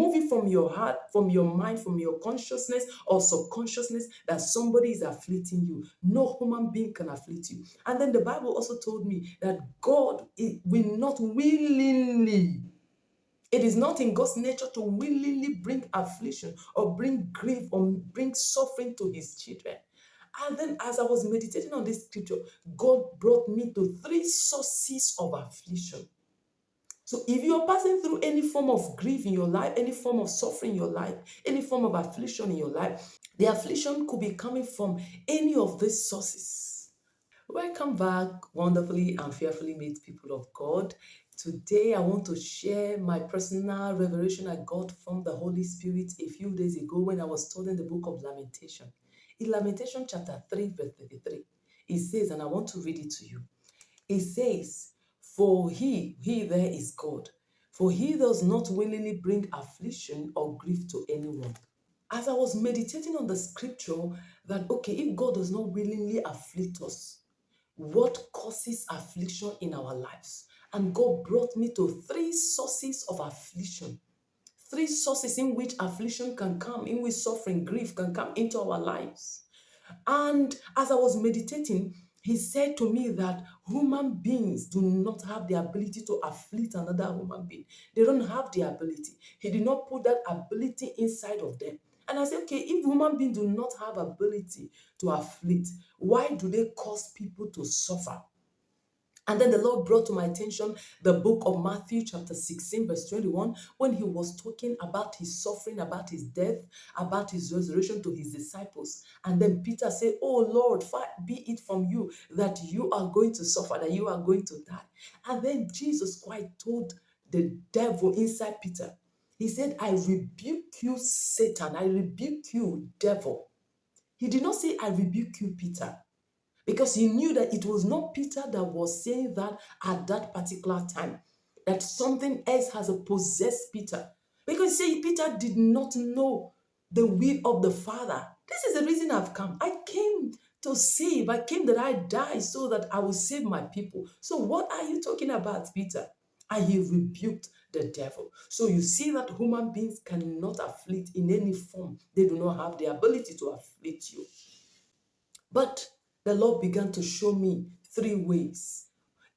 remove it from your heart, from your mind, from your consciousness or subconsciousness that somebody is afflicting you. No human being can afflict you. And then the Bible also told me that God will not willingly, it is not in God's nature to willingly bring affliction or bring grief or bring suffering to his children. And then as I was meditating on this scripture, God brought me to 3 sources of affliction. So if you're passing through any form of grief in your life, any form of suffering in your life, any form of affliction in your life, the affliction could be coming from any of these sources. Welcome back, wonderfully and fearfully made people of God. Today, I want to share my personal revelation I got from the Holy Spirit a few days ago when I was studying the book of Lamentation. In Lamentation chapter 3, verse 33, it says, and I want to read it to you. It says, for he there is God, for he does not willingly bring affliction or grief to anyone. As I was meditating on the scripture that, okay, if God does not willingly afflict us, what causes affliction in our lives? And God brought me to 3 sources of affliction. 3 sources in which affliction can come, in which suffering, grief can come into our lives. And as I was meditating, he said to me that human beings do not have the ability to afflict another human being. They don't have the ability. He did not put that ability inside of them. And I said, okay, if human beings do not have ability to afflict, why do they cause people to suffer? And then the Lord brought to my attention the book of Matthew chapter 16 verse 21 when he was talking about his suffering, about his death, about his resurrection to his disciples. And then Peter said, oh Lord, far be it from you that you are going to suffer, that you are going to die. And then Jesus Christ told the devil inside Peter, he said, I rebuke you, Satan. I rebuke you, devil. He did not say, I rebuke you, Peter. Because he knew that it was not Peter that was saying that at that particular time, that something else has possessed Peter. Because see, Peter did not know the will of the Father. This is the reason I've come. I came to save. I came that I die so that I will save my people. So what are you talking about, Peter? And he rebuked the devil. So you see that human beings cannot afflict in any form. They do not have the ability to afflict you. But the Lord began to show me 3 ways.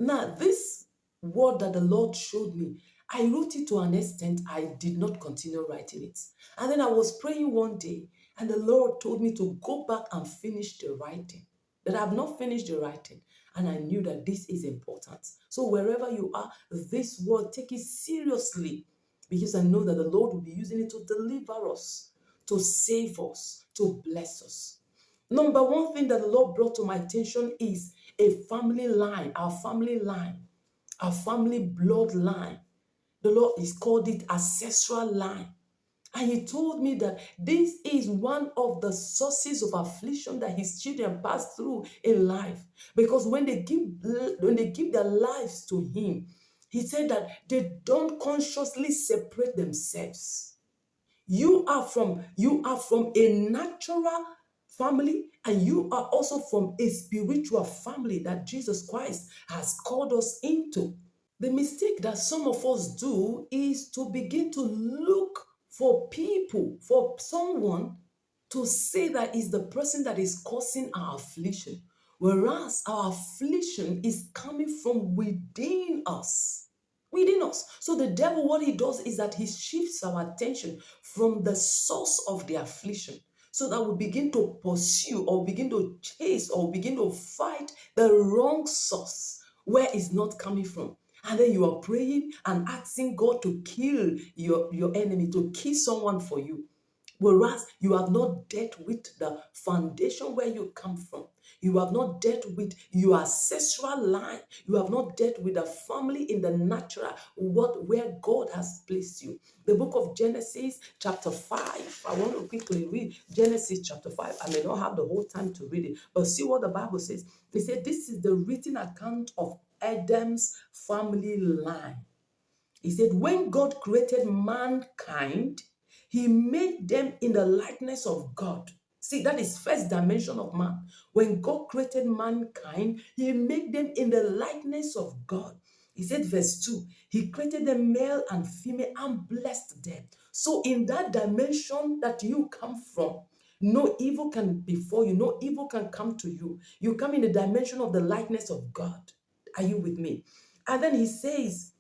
Now, this word that the Lord showed me, I wrote it to an extent I did not continue writing it. And then I was praying one day, and the Lord told me to go back and finish the writing. That I have not finished the writing. And I knew that this is important. So wherever you are, this word, take it seriously. Because I know that the Lord will be using it to deliver us, to save us, to bless us. Number one thing that the Lord brought to my attention is a family line, our family bloodline. The Lord is called it ancestral line. And he told me that this is one of the sources of affliction that his children pass through in life. Because when they give their lives to him, he said that they don't consciously separate themselves. You are from a natural family, and you are also from a spiritual family that Jesus Christ has called us into. The mistake that some of us do is to begin to look for people, for someone to say that is the person that is causing our affliction, whereas our affliction is coming from within us. Within us. So the devil, what he does is that he shifts our attention from the source of the affliction so that we begin to pursue or begin to chase or begin to fight the wrong source where it's not coming from. And then you are praying and asking God to kill your enemy, to kill someone for you. Whereas you have not dealt with the foundation where you come from. You have not dealt with your ancestral line. You have not dealt with the family in the natural, where God has placed you. The book of Genesis chapter 5. I want to quickly read Genesis chapter 5. I may not have the whole time to read it, but see what the Bible says. It said, this is the written account of Adam's family line. He said, when God created mankind, he made them in the likeness of God. See, that is first dimension of man. When God created mankind, he made them in the likeness of God. He said, verse 2, he created them male and female and blessed them. So in that dimension that you come from, no evil can befall you, no evil can come to you. You come in the dimension of the likeness of God. Are you with me? And then he says,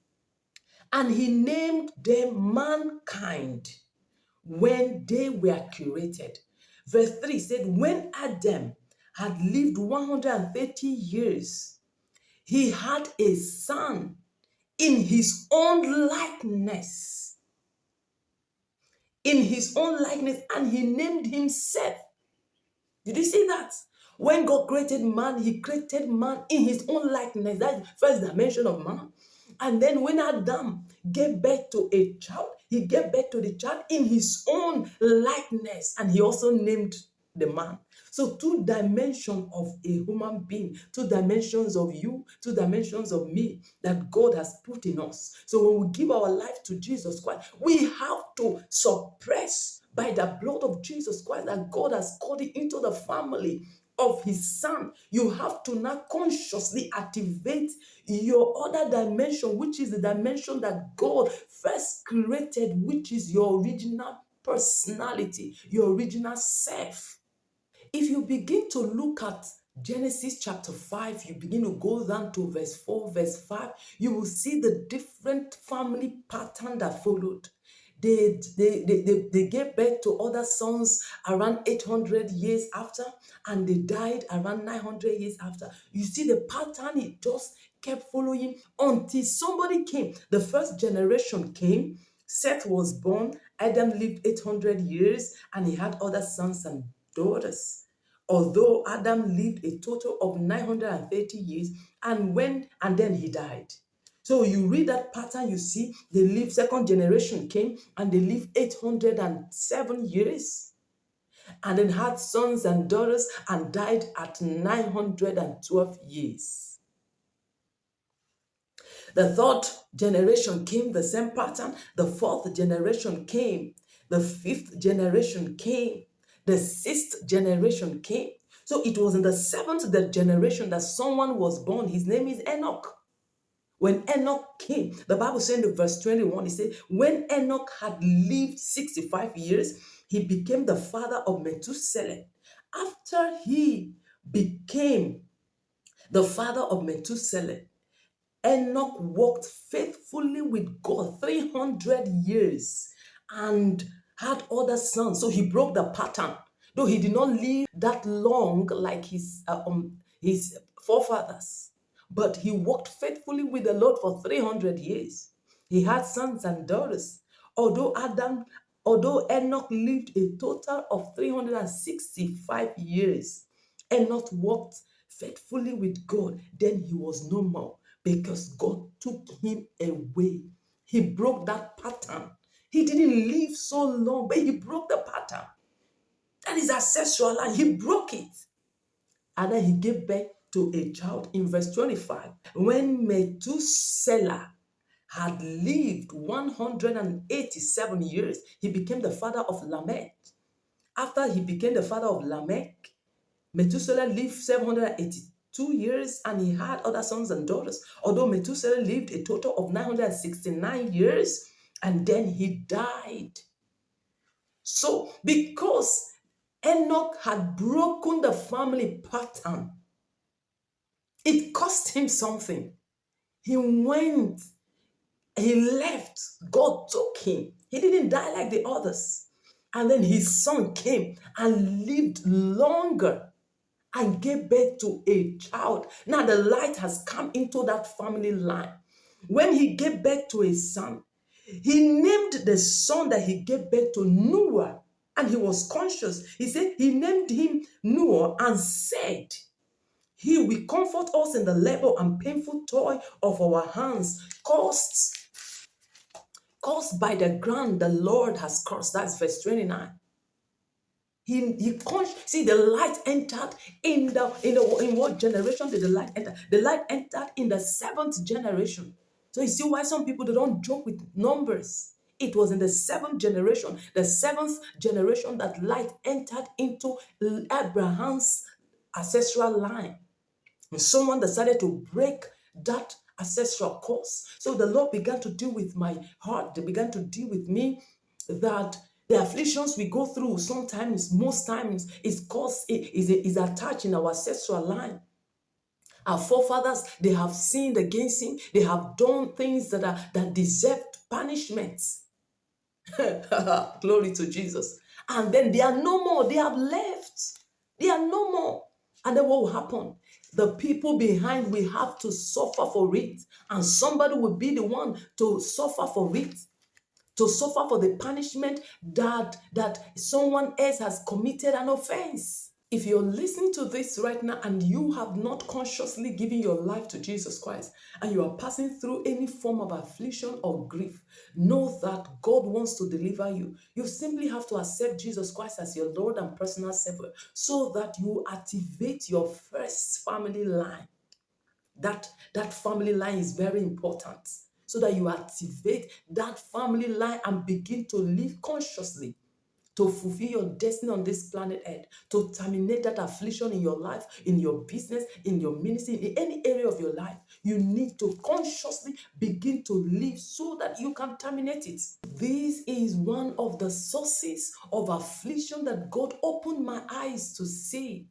and he named them mankind when they were created. Verse 3 said, when Adam had lived 130 years, he had a son in his own likeness. In his own likeness, and he named him Seth. Did you see that? When God created man, he created man in his own likeness. That's the first dimension of man. And then when Adam gave birth to a child, he gave birth to the child in his own likeness. And he also named the man. So 2 dimensions of a human being, 2 dimensions of you, 2 dimensions of me that God has put in us. So when we give our life to Jesus Christ, we have to suppress by the blood of Jesus Christ that God has called it into the family of his son. You have to now consciously activate your other dimension, which is the dimension that God first created, which is your original personality, your original self. If you begin to look at Genesis chapter 5, you begin to go down to verse 4, verse 5, you will see the different family pattern that followed. They gave birth to other sons around 800 years after, and they died around 900 years after. You see the pattern, it just kept following until somebody came. The first generation came, Seth was born, Adam lived 800 years, and he had other sons and daughters. Although Adam lived a total of 930 years, and then he died. So you read that pattern, you see, they lived, second generation came, and they lived 807 years, and then had sons and daughters, and died at 912 years. The third generation came, the same pattern. The fourth generation came. The fifth generation came. The sixth generation came. So it was in the seventh generation that someone was born. His name is Enoch. When Enoch came, the Bible said in verse 21, it said, when Enoch had lived 65 years, he became the father of Methuselah. After he became the father of Methuselah, Enoch walked faithfully with God 300 years and had other sons. So he broke the pattern. Though he did not live that long like his forefathers, but he walked faithfully with the Lord for 300 years. He had sons and daughters. Although Enoch lived a total of 365 years, Enoch walked faithfully with God. Then he was no more because God took him away. He broke that pattern. He didn't live so long, but he broke the pattern. That is ancestral line. He broke it. And then he gave birth to a child in verse 25. When Methuselah had lived 187 years, he became the father of Lamech. After he became the father of Lamech, Methuselah lived 782 years and he had other sons and daughters. Although Methuselah lived a total of 969 years and then he died. So because Enoch had broken the family pattern, it cost him something. He left, God took him. He didn't die like the others. And then his son came and lived longer and gave birth to a child. Now the light has come into that family line. When he gave birth to a son, he named the son that he gave birth to Noah, and he was conscious. He said he named him Noah and said, he will comfort us in the labor and painful toil of our hands, caused by the ground the Lord has cursed. That's verse 29. See, the light entered in what generation did the light enter? The light entered in the 7th generation. So you see why some people, they don't joke with numbers. It was in the 7th generation, the 7th generation, that light entered into Abraham's ancestral line. And someone decided to break that ancestral course. So the Lord began to deal with my heart. They began to deal with me that the afflictions we go through sometimes, most times, is attached in our ancestral line. Our forefathers, they have sinned against him. They have done things that deserved punishment. Glory to Jesus. And then they are no more. They have left. They are no more. And then what will happen? The people behind will have to suffer for it. And somebody will be the one to suffer for it. To suffer for the punishment that someone else has committed an offense. If you're listening to this right now and you have not consciously given your life to Jesus Christ and you are passing through any form of affliction or grief, know that God wants to deliver you. You simply have to accept Jesus Christ as your Lord and personal Savior so that you activate your first family line. That family line is very important so that you activate that family line and begin to live consciously, to fulfill your destiny on this planet Earth, to terminate that affliction in your life, in your business, in your ministry, in any area of your life. You need to consciously begin to live so that you can terminate it. This is one of the sources of affliction that God opened my eyes to see.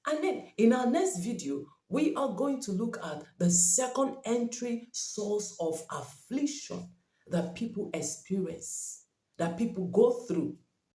And then in our next video, we are going to look at the second entry source of affliction that people experience, that people go through.